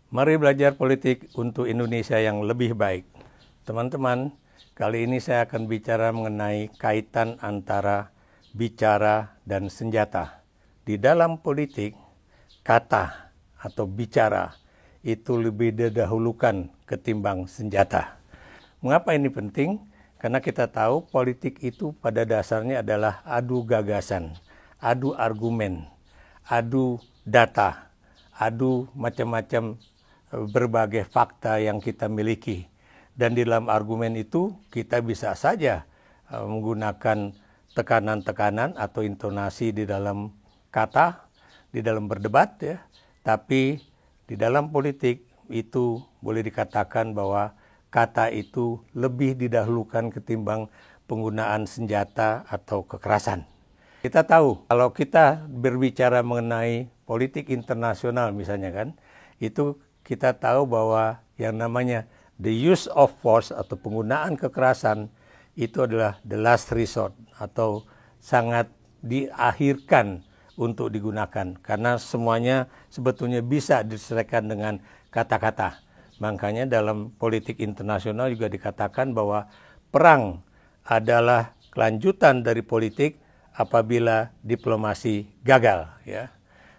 Mari belajar politik untuk Indonesia yang lebih baik. Teman-teman, kali ini saya akan bicara mengenai kaitan antara bicara dan senjata. Di dalam politik, kata atau bicara itu lebih didahulukan ketimbang senjata. Mengapa ini penting? Karena kita tahu politik itu pada dasarnya adalah adu gagasan, adu argumen, adu data, adu macam-macam berbagai fakta yang kita miliki. Dan di dalam argumen itu kita bisa saja menggunakan tekanan-tekanan atau intonasi di dalam kata, di dalam berdebat ya. Tapi di dalam politik itu boleh dikatakan bahwa kata itu lebih didahulukan ketimbang penggunaan senjata atau kekerasan. Kita tahu kalau kita berbicara mengenai politik internasional misalnya kan, itu kita tahu bahwa yang namanya the use of force atau penggunaan kekerasan itu adalah the last resort atau sangat diakhirkan untuk digunakan karena semuanya sebetulnya bisa diselesaikan dengan kata-kata. Makanya dalam politik internasional juga dikatakan bahwa perang adalah kelanjutan dari politik apabila diplomasi gagal ya.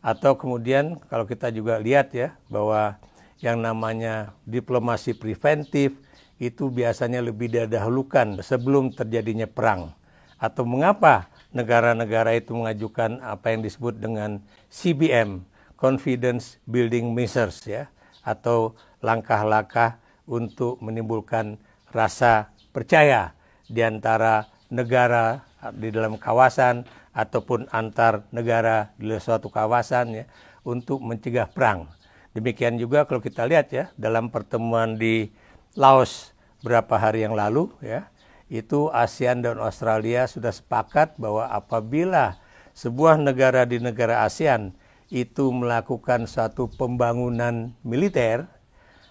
Atau kemudian kalau kita juga lihat ya bahwa yang namanya diplomasi preventif itu biasanya lebih didahulukan sebelum terjadinya perang. Atau mengapa negara-negara itu mengajukan apa yang disebut dengan CBM, Confidence Building Measures ya, atau langkah-langkah untuk menimbulkan rasa percaya di antara negara di dalam kawasan ataupun antar negara di suatu kawasan ya, untuk mencegah perang. Demikian juga kalau kita lihat ya dalam pertemuan di Laos beberapa hari yang lalu ya, itu ASEAN dan Australia sudah sepakat bahwa apabila sebuah negara di negara ASEAN itu melakukan suatu pembangunan militer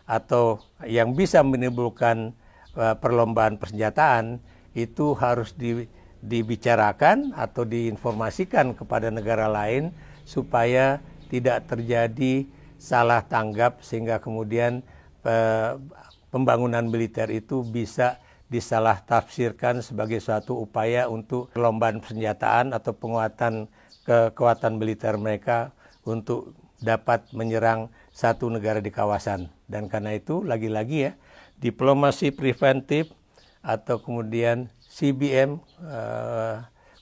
atau yang bisa menimbulkan perlombaan persenjataan, itu harus dibicarakan atau diinformasikan kepada negara lain supaya tidak terjadi salah tanggap sehingga kemudian pembangunan militer itu bisa disalah tafsirkan sebagai suatu upaya untuk perlombaan persenjataan atau penguatan kekuatan militer mereka untuk dapat menyerang satu negara di kawasan. Dan karena itu lagi-lagi ya, diplomasi preventif atau kemudian CBM,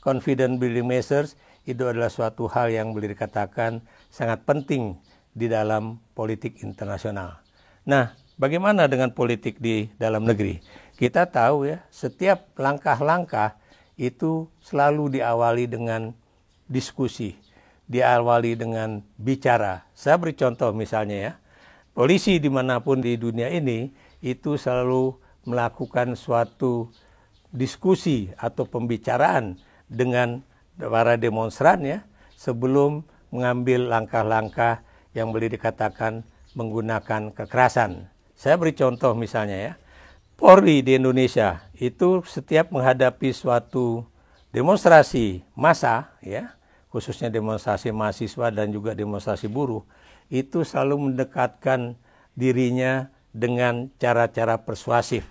Confidence Building Measures, itu adalah suatu hal yang boleh dikatakan sangat penting di dalam politik internasional. Nah, bagaimana dengan politik di dalam negeri? Kita tahu ya, setiap langkah-langkah itu selalu diawali dengan diskusi, diawali dengan bicara. Saya beri contoh misalnya ya, polisi dimanapun di dunia ini itu selalu melakukan suatu diskusi atau pembicaraan dengan para demonstran ya, sebelum mengambil langkah-langkah yang boleh dikatakan menggunakan kekerasan. Saya beri contoh misalnya ya, Polri di Indonesia itu setiap menghadapi suatu demonstrasi massa ya, khususnya demonstrasi mahasiswa dan juga demonstrasi buruh, itu selalu mendekatkan dirinya dengan cara-cara persuasif,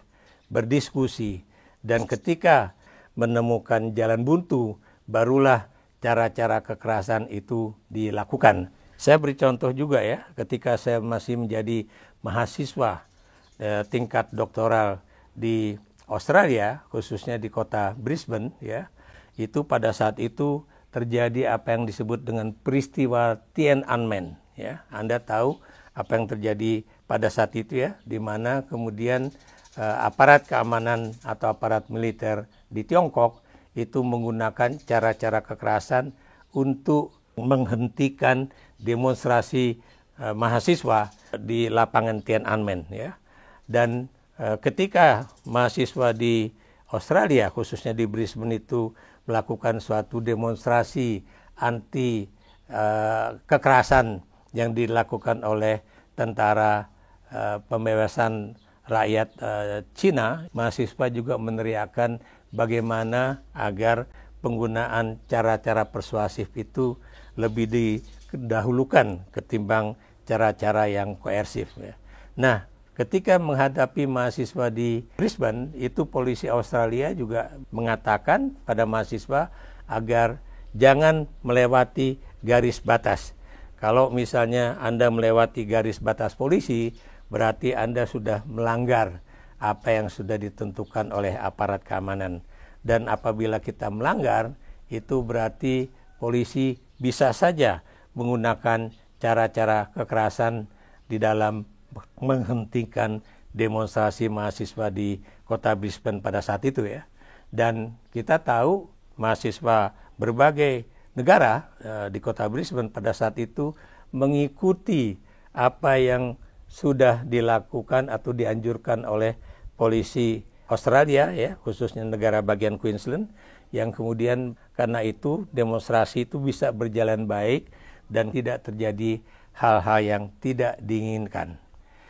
berdiskusi, dan ketika menemukan jalan buntu, barulah cara-cara kekerasan itu dilakukan. Saya beri contoh juga ya, ketika saya masih menjadi mahasiswa tingkat doktoral di Australia, khususnya di kota Brisbane ya, itu pada saat itu terjadi apa yang disebut dengan peristiwa Tiananmen ya. Anda tahu apa yang terjadi pada saat itu ya, di mana kemudian aparat keamanan atau aparat militer di Tiongkok itu menggunakan cara-cara kekerasan untuk menghentikan demonstrasi mahasiswa di lapangan Tiananmen ya. Dan ketika mahasiswa di Australia, khususnya di Brisbane itu melakukan suatu demonstrasi anti kekerasan yang dilakukan oleh tentara pembebasan rakyat Cina, mahasiswa juga meneriakkan bagaimana agar penggunaan cara-cara persuasif itu lebih didahulukan ketimbang cara-cara yang koersif. Ya. Nah, ketika menghadapi mahasiswa di Brisbane, itu polisi Australia juga mengatakan pada mahasiswa agar jangan melewati garis batas. Kalau misalnya Anda melewati garis batas polisi, berarti Anda sudah melanggar apa yang sudah ditentukan oleh aparat keamanan. Dan apabila kita melanggar, itu berarti polisi bisa saja menggunakan cara-cara kekerasan di dalam menghentikan demonstrasi mahasiswa di kota Brisbane pada saat itu ya. Dan kita tahu mahasiswa berbagai negara di kota Brisbane pada saat itu mengikuti apa yang sudah dilakukan atau dianjurkan oleh polisi Australia ya, khususnya negara bagian Queensland, yang kemudian karena itu demonstrasi itu bisa berjalan baik dan tidak terjadi hal-hal yang tidak diinginkan.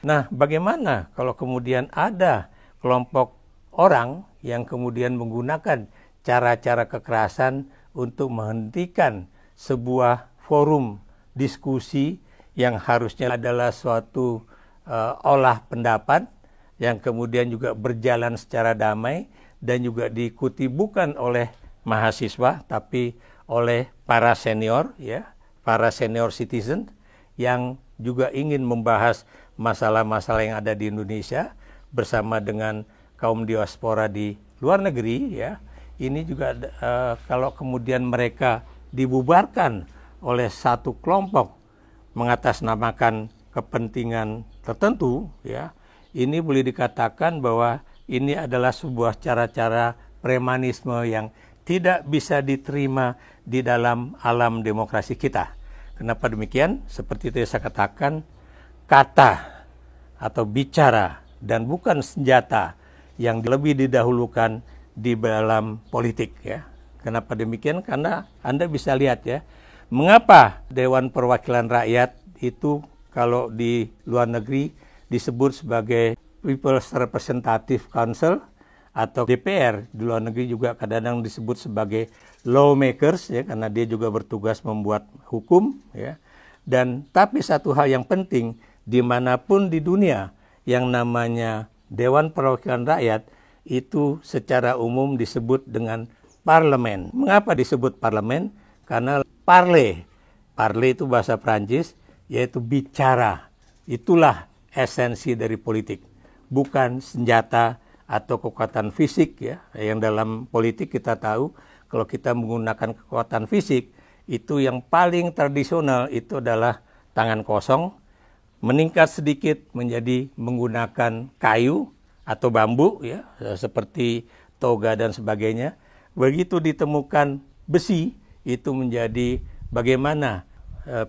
Nah, bagaimana kalau kemudian ada kelompok orang yang kemudian menggunakan cara-cara kekerasan untuk menghentikan sebuah forum diskusi yang harusnya adalah suatu olah pendapat yang kemudian juga berjalan secara damai dan juga diikuti bukan oleh mahasiswa tapi oleh para senior ya, para senior citizen yang juga ingin membahas masalah-masalah yang ada di Indonesia bersama dengan kaum diaspora di luar negeri ya. Ini juga kalau kemudian mereka dibubarkan oleh satu kelompok mengatasnamakan kepentingan tertentu ya, ini boleh dikatakan bahwa ini adalah sebuah cara-cara premanisme yang tidak bisa diterima di dalam alam demokrasi kita. Kenapa demikian? Seperti itu saya katakan, kata atau bicara dan bukan senjata yang lebih didahulukan di dalam politik ya. Kenapa demikian? Karena Anda bisa lihat ya, mengapa Dewan Perwakilan Rakyat itu kalau di luar negeri disebut sebagai People's Representative Council atau DPR, di luar negeri juga kadang-kadang disebut sebagai lawmakers ya, karena dia juga bertugas membuat hukum ya. Dan tapi satu hal yang penting, dimanapun di dunia yang namanya Dewan Perwakilan Rakyat itu secara umum disebut dengan parlemen. Mengapa disebut parlemen? Karena parler itu bahasa Prancis, yaitu bicara. Itulah esensi dari politik, bukan senjata atau kekuatan fisik ya. Yang dalam politik kita tahu kalau kita menggunakan kekuatan fisik itu yang paling tradisional itu adalah tangan kosong, meningkat sedikit menjadi menggunakan kayu atau bambu ya, seperti toga dan sebagainya. Begitu ditemukan besi itu menjadi bagaimana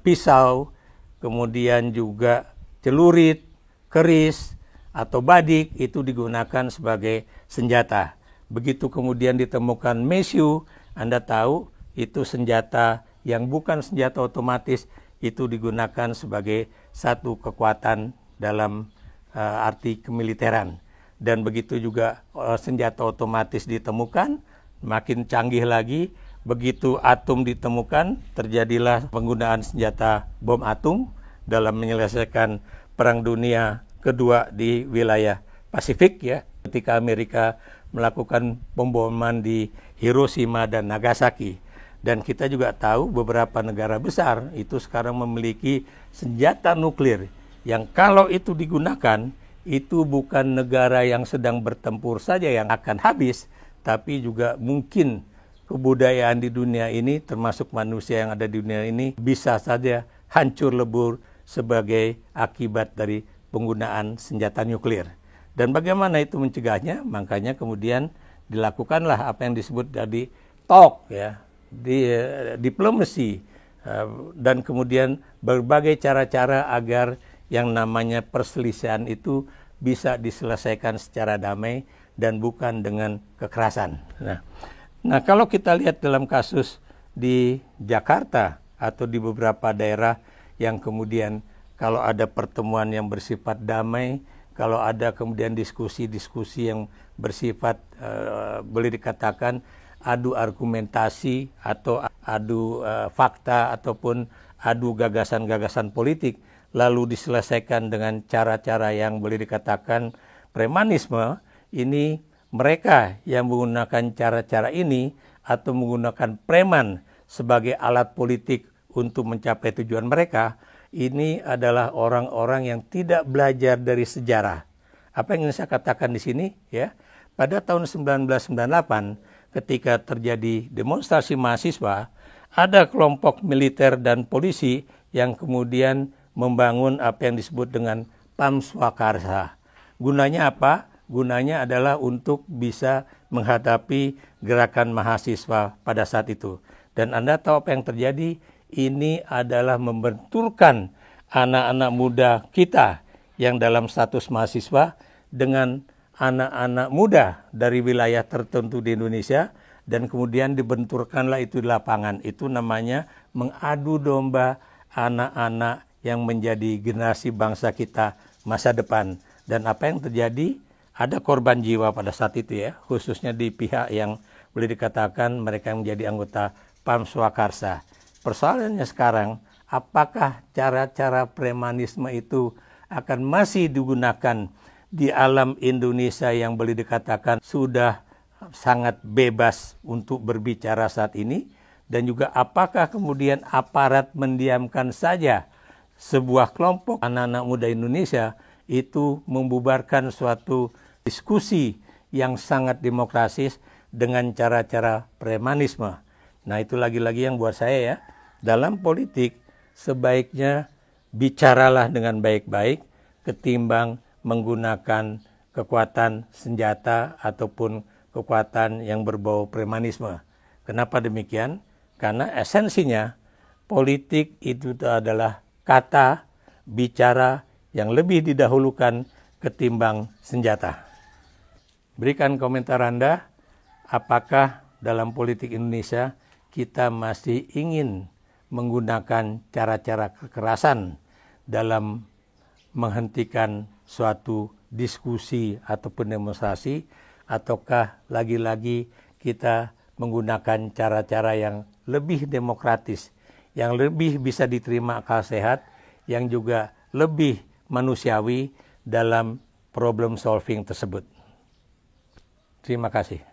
pisau, kemudian juga celurit, keris atau badik itu digunakan sebagai senjata. Begitu kemudian ditemukan mesiu, Anda tahu itu senjata yang bukan senjata otomatis, itu digunakan sebagai satu kekuatan dalam arti kemiliteran. Dan begitu juga senjata otomatis ditemukan, makin canggih lagi, begitu atom ditemukan, terjadilah penggunaan senjata bom atom dalam menyelesaikan Perang Dunia Kedua di wilayah Pasifik ya, ketika Amerika melakukan pemboman di Hiroshima dan Nagasaki. Dan kita juga tahu beberapa negara besar itu sekarang memiliki senjata nuklir yang kalau itu digunakan, itu bukan negara yang sedang bertempur saja yang akan habis, tapi juga mungkin kebudayaan di dunia ini, termasuk manusia yang ada di dunia ini, bisa saja hancur lebur sebagai akibat dari penggunaan senjata nuklir. Dan bagaimana itu mencegahnya? Makanya kemudian dilakukanlah apa yang disebut tadi talk ya, diplomasi, dan kemudian berbagai cara-cara agar yang namanya perselisihan itu bisa diselesaikan secara damai dan bukan dengan kekerasan. Nah, kalau kita lihat dalam kasus di Jakarta atau di beberapa daerah yang kemudian kalau ada pertemuan yang bersifat damai, kalau ada kemudian diskusi-diskusi yang bersifat boleh dikatakan adu argumentasi atau adu fakta ataupun adu gagasan-gagasan politik lalu diselesaikan dengan cara-cara yang boleh dikatakan premanisme, ini mereka yang menggunakan cara-cara ini atau menggunakan preman sebagai alat politik untuk mencapai tujuan mereka, ini adalah orang-orang yang tidak belajar dari sejarah. Apa yang ingin saya katakan di sini, ya? Pada tahun 1998, ketika terjadi demonstrasi mahasiswa, ada kelompok militer dan polisi yang kemudian membangun apa yang disebut dengan PAM Swakarsa. Gunanya apa? Gunanya adalah untuk bisa menghadapi gerakan mahasiswa pada saat itu. Dan Anda tahu apa yang terjadi? Ini adalah membenturkan anak-anak muda kita yang dalam status mahasiswa dengan anak-anak muda dari wilayah tertentu di Indonesia, dan kemudian dibenturkanlah itu di lapangan. Itu namanya mengadu domba anak-anak yang menjadi generasi bangsa kita masa depan. Dan apa yang terjadi? Ada korban jiwa pada saat itu, ya, khususnya di pihak yang boleh dikatakan mereka yang menjadi anggota PAM Swakarsa. Persoalannya sekarang, apakah cara-cara premanisme itu akan masih digunakan di alam Indonesia yang boleh dikatakan sudah sangat bebas untuk berbicara saat ini? Dan juga apakah kemudian aparat mendiamkan saja sebuah kelompok anak-anak muda Indonesia itu membubarkan suatu diskusi yang sangat demokratis dengan cara-cara premanisme? Nah, itu lagi-lagi yang buat saya, ya, dalam politik sebaiknya bicaralah dengan baik-baik ketimbang menggunakan kekuatan senjata ataupun kekuatan yang berbau premanisme. Kenapa demikian? Karena esensinya politik itu adalah kata, bicara yang lebih didahulukan ketimbang senjata. Berikan komentar Anda, apakah dalam politik Indonesia kita masih ingin menggunakan cara-cara kekerasan dalam menghentikan suatu diskusi ataupun demonstrasi, ataukah lagi-lagi kita menggunakan cara-cara yang lebih demokratis, yang lebih bisa diterima akal sehat, yang juga lebih manusiawi dalam problem solving tersebut. Terima kasih.